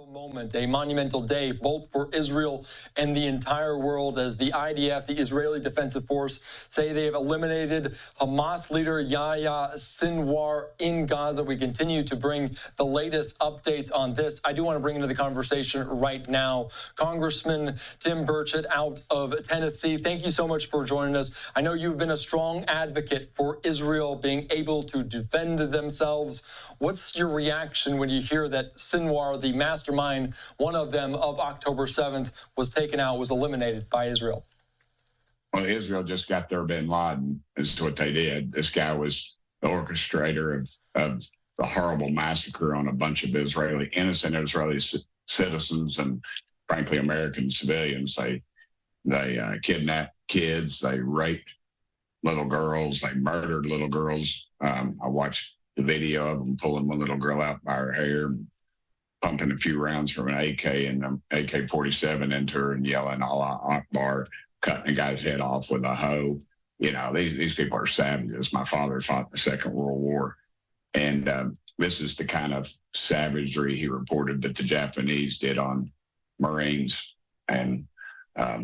moment, a monumental day, both for Israel and the entire world, as the IDF, the Israeli Defensive Force, say they have eliminated Hamas leader Yahya Sinwar in Gaza. We continue to bring the latest updates on this. I do want to bring into the conversation right now Congressman Tim Burchett out of Tennessee. Thank you so much for joining us. I know you've been a strong advocate for Israel being able to defend themselves. What's your reaction when you hear that Sinwar, the mastermind, one of them of October 7th, was taken out, was eliminated by Israel? Well, Israel just got their bin Laden, is what they did. This guy was the orchestrator of the horrible massacre on a bunch of innocent Israeli citizens and, frankly, American civilians. They kidnapped kids, they raped little girls, they murdered little girls. I watched the video of them pulling one little girl out by her hair, pumping a few rounds from an AK and an AK-47 into her and yelling Allah Akbar, cutting a guy's head off with a hoe. You know, these people are savages. My father fought in the Second World War. And this is the kind of savagery he reported that the Japanese did on Marines and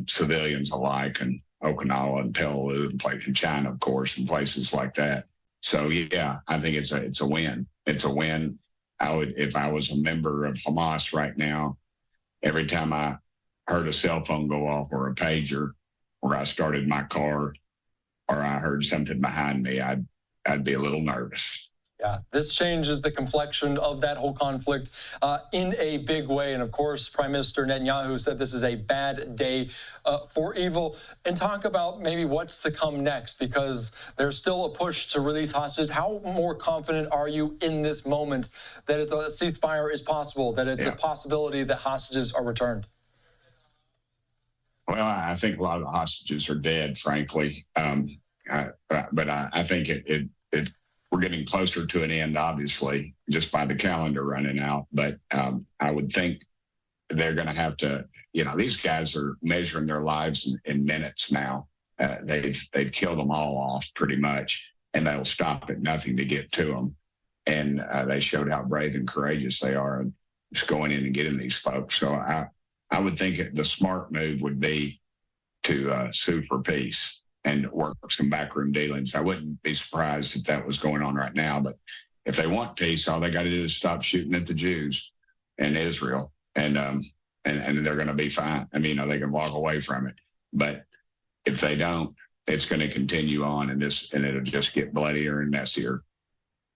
civilians alike, and Okinawa and Peleliu and places in China, of course, and places like that. So, yeah, I think it's a win. It's a win. If I was a member of Hamas right now, every time I heard a cell phone go off or a pager, or I started my car, or I heard something behind me, I'd be a little nervous. Yeah, this changes the complexion of that whole conflict in a big way. And of course, Prime Minister Netanyahu said this is a bad day for evil. And talk about maybe what's to come next, because there's still a push to release hostages. How more confident are you in this moment that a ceasefire is possible, that it's a possibility that hostages are returned? Well, I think a lot of the hostages are dead, frankly. But I think we're getting closer to an end, obviously, just by the calendar running out. But I would think they're going to have to, these guys are measuring their lives in minutes now. They've killed them all off pretty much, and they'll stop at nothing to get to them. And they showed how brave and courageous they are in just going in and getting these folks. So I would think the smart move would be to sue for peace and work some backroom dealings. I wouldn't be surprised if that was going on right now. But if they want peace, all they got to do is stop shooting at the Jews in Israel, and they're going to be fine. I mean, they can walk away from it. But if they don't, it's going to continue on, and it'll just get bloodier and messier.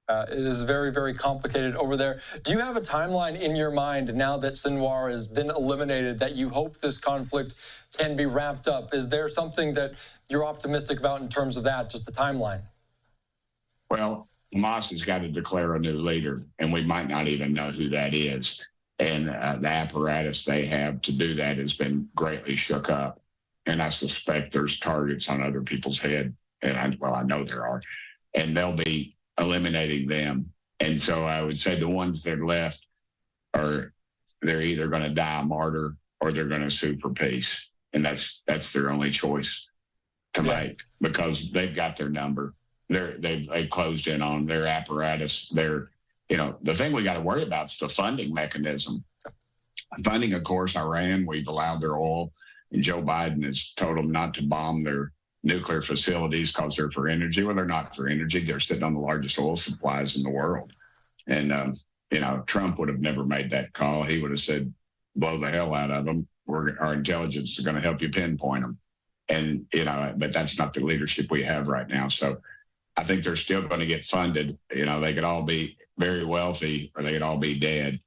It is very, very complicated over there. Do you have a timeline in your mind now that Sinwar has been eliminated that you hope this conflict can be wrapped up? Is there something that you're optimistic about in terms of that, just the timeline? Well, Hamas has got to declare a new leader, and we might not even know who that is. And the apparatus they have to do that has been greatly shook up. And I suspect there's targets on other people's head. And I know there are. And they'll be eliminating them. And so I would say the ones that are left they're either going to die a martyr or they're going to sue for peace. And that's their only choice to make, because they've got their number. They've closed in on their apparatus. The thing we got to worry about is the funding mechanism. Funding, of course, Iran, we've allowed their oil, and Joe Biden has told them not to bomb their nuclear facilities because they're for energy. Well, they're not for energy. They're sitting on the largest oil supplies in the world. And, Trump would have never made that call. He would have said, blow the hell out of them. Our intelligence is going to help you pinpoint them. And, but that's not the leadership we have right now. So I think they're still going to get funded. They could all be very wealthy or they could all be dead.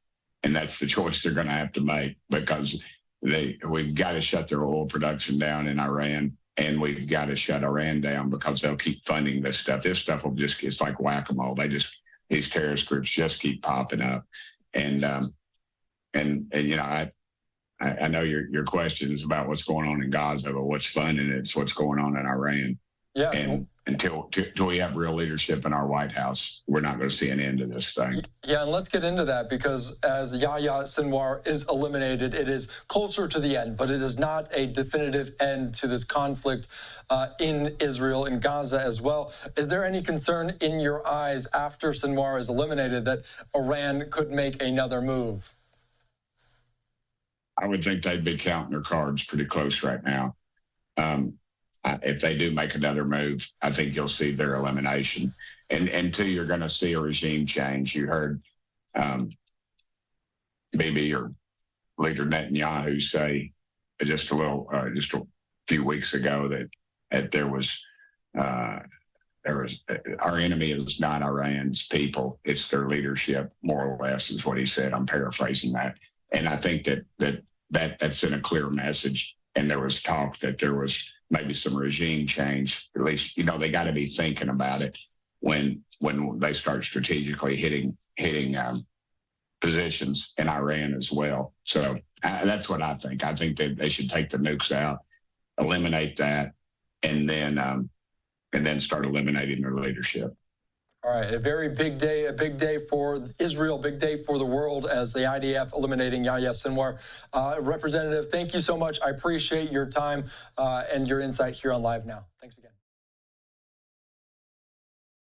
And that's the choice they're going to have to make, because we've got to shut their oil production down in Iran. And we've got to shut Iran down, because they'll keep funding this stuff. This stuff will it's like whack-a-mole. These terrorist groups just keep popping up. And I know your question is about what's going on in Gaza, but what's funding it's what's going on in Iran. Yeah. And until we have real leadership in our White House, we're not going to see an end to this thing. Yeah, and let's get into that, because as Yahya Sinwar is eliminated, it is closer to the end, but it is not a definitive end to this conflict in Israel, in Gaza as well. Is there any concern in your eyes after Sinwar is eliminated that Iran could make another move? I would think they'd be counting their cards pretty close right now. If they do make another move, I think you'll see their elimination. And two, you're going to see a regime change. You heard Bibi or Leader Netanyahu say just a few weeks ago that there was our enemy is not Iran's people, it's their leadership, more or less, is what he said. I'm paraphrasing that. And I think that's in a clear message. And there was talk that there was maybe some regime change. At least, they got to be thinking about it when they start strategically hitting positions in Iran as well. So that's what I think. I think that they should take the nukes out, eliminate that, and then start eliminating their leadership. All right, a very big day, a big day for Israel, big day for the world as the IDF eliminating Yahya Sinwar. Representative, thank you so much. I appreciate your time and your insight here on Live Now. Thanks again.